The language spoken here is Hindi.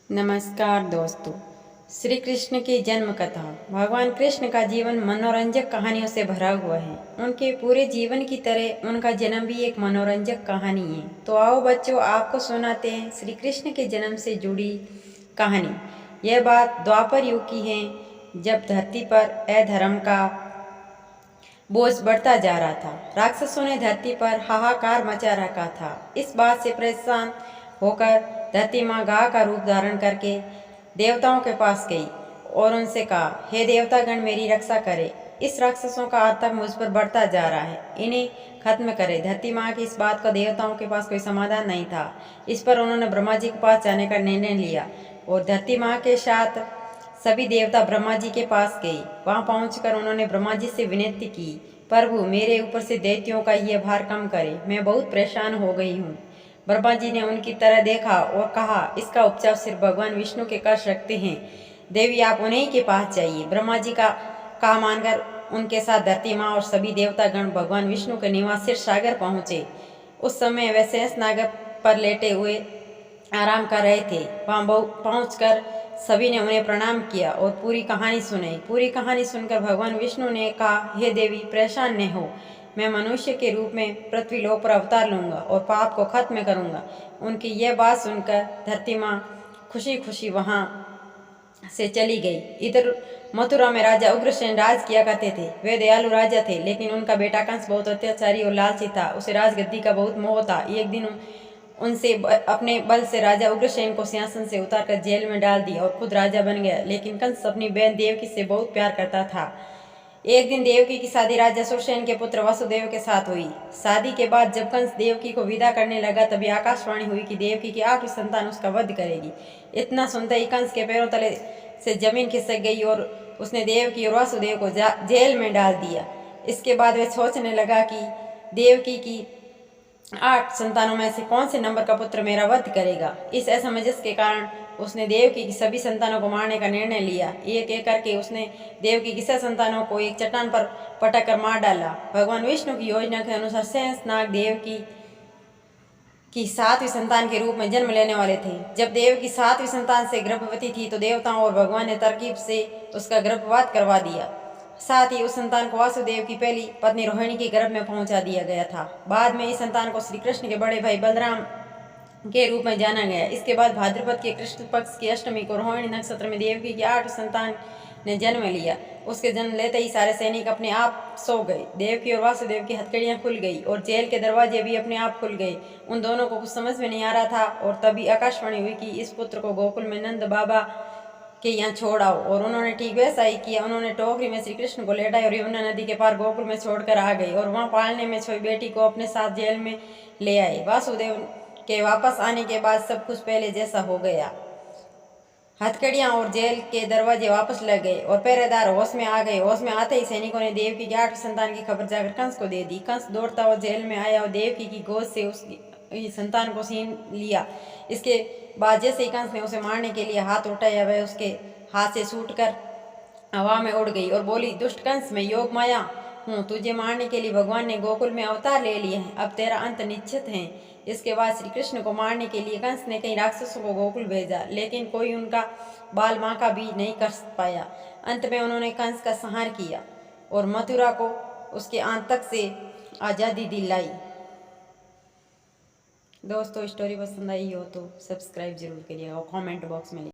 नमस्कार दोस्तों। श्री कृष्ण की जन्म कथा। भगवान कृष्ण का जीवन मनोरंजक कहानियों से भरा हुआ है। उनके पूरे जीवन की तरह उनका जन्म भी एक मनोरंजक कहानी है। तो आओ बच्चों, आपको सुनाते हैं श्री कृष्ण के जन्म से जुड़ी कहानी। यह बात द्वापर युग की है, जब धरती पर अधर्म का बोझ बढ़ता जा रहा था। राक्षसों ने धरती पर हाहाकार मचा रखा था। इस बात से परेशान होकर धरती माँ गाय का रूप धारण करके देवताओं के पास गई और उनसे कहा, हे देवतागण, मेरी रक्षा करें। इस राक्षसों का आतंक मुझ पर बढ़ता जा रहा है, इन्हें खत्म करें। धरती माँ की इस बात का देवताओं के पास कोई समाधान नहीं था। इस पर उन्होंने ब्रह्मा जी के पास जाने का निर्णय लिया और धरती माँ के साथ सभी देवता ब्रह्मा जी के पास गए। वहां पहुंचकर उन्होंने ब्रह्मा जी से विनती की, प्रभु, मेरे ऊपर से दैत्यों का यह भार कम करे, मैं बहुत परेशान हो गई हूँ। ब्रह्मा जी ने उनकी तरह देखा और कहा, इसका उपचार सिर्फ भगवान विष्णु के कर सकते हैं। देवी, आप उन्हीं के पास जाइए। ब्रह्मा जी का कहा मानकर उनके साथ धरती माँ और सभी देवतागण भगवान विष्णु के निवास क्षीर सागर पहुंचे। उस समय वे शेष नाग पर लेटे हुए आराम कर रहे थे। वहां पहुंचकर सभी ने उन्हें प्रणाम किया और पूरी कहानी सुनाई। पूरी कहानी सुनकर भगवान विष्णु ने कहा, हे देवी, परेशान न हो, मैं मनुष्य के रूप में पृथ्वी लोक पर अवतार लूंगा और पाप को खत्म करूंगा। उनकी यह बात सुनकर धरती माँ खुशी खुशी वहां से चली गई। इधर मथुरा में राजा उग्रसेन राज किया करते थे। वे दयालु राजा थे, लेकिन उनका बेटा कंस बहुत अत्याचारी और लालची था। उसे राजगद्दी का बहुत मोह था। एक दिन उनसे अपने बल से राजा उग्रसेन को सिंहासन से उतारकर जेल में डाल दिया और खुद राजा बन गया। लेकिन कंस अपनी बहन देवकी से बहुत प्यार करता था। एक दिन देवकी की शादी राजा सुरसेन के पुत्र वसुदेव के साथ हुई। शादी के बाद जब कंस देवकी को विदा करने लगा, तभी आकाशवाणी हुई कि देवकी की आखिरी संतान उसका वध करेगी। इतना सुनते ही कंस के पैरों तले से जमीन खिसक गई और उसने देवकी और वासुदेव को जेल में डाल दिया। इसके बाद वह सोचने लगा कि देवकी की 8 संतानों में से कौन से नंबर का पुत्र मेरा वध करेगा। इस असमंजस के कारण उसने देवकी की सभी संतानों को मारने का निर्णय लिया। एक एक करके उसने देवकी की 6 संतानों को एक चट्टान पर पटक कर मार डाला। भगवान विष्णु की योजना के अनुसार शेष नाग देवकी की 7वीं संतान के रूप में जन्म लेने वाले थे। जब देवकी 7वीं संतान से गर्भवती थी तो देवताओं और भगवान ने तरकीब से उसका गर्भपात करवा दिया। साथ ही उस संतान को वासुदेव की पहली पत्नी रोहिणी के गर्भ में पहुंचा दिया गया था। बाद में इस संतान को श्री कृष्ण के बड़े भाई बलराम के रूप में जाना गया। इसके बाद भाद्रपद के कृष्ण पक्ष की अष्टमी को रोहिणी नक्षत्र में देवकी की 8वीं संतान ने जन्म लिया। उसके जन्म लेते ही सारे सैनिक अपने आप सो गए। देवकी और वासुदेव की हथकड़ियां खुल गई और जेल के दरवाजे भी अपने आप खुल गए। उन दोनों को कुछ समझ में नहीं आ रहा था और तभी आकाशवाणी हुई कि इस पुत्र को गोकुल में नंद बाबा के यहाँ छोड़ आओ। और उन्होंने ठीक वैसा ही किया। उन्होंने टोकरी में श्री कृष्ण को लेटाया और यमुना नदी के पार गोकुल में छोड़कर आ गए और वहाँ पालने में छोई बेटी को अपने साथ जेल में ले आए। वासुदेव के वापस आने के बाद सब कुछ पहले जैसा हो गया। हथकड़ियां और जेल के दरवाजे वापस लग गए और पहरेदार होश में आ गए। होश में आते ही सैनिकों ने देवकी की 8वीं संतान की खबर जाकर कंस को दे दी। कंस दौड़ता हुआ जेल में आया और देवकी की गोद से उसकी संतान को छीन लिया। इसके बाद जैसे ही कंस ने उसे मारने के लिए हाथ उठाया, वह उसके हाथ से छूटकर हवा में उड़ गई और बोली, दुष्ट कंस, मैं योग माया हूँ, तुझे मारने के लिए भगवान ने गोकुल में अवतार ले लिए हैं, अब तेरा अंत निश्चित है। इसके बाद श्री कृष्ण को मारने के लिए कंस ने कई राक्षसों को गोकुल भेजा, लेकिन कोई उनका बाल बांका भी नहीं कर पाया। अंत में उन्होंने कंस का संहार किया और मथुरा को उसके आतंक से आज़ादी दिलाई। दोस्तों, स्टोरी पसंद आई हो तो सब्सक्राइब जरूर करिएगा और कमेंट बॉक्स में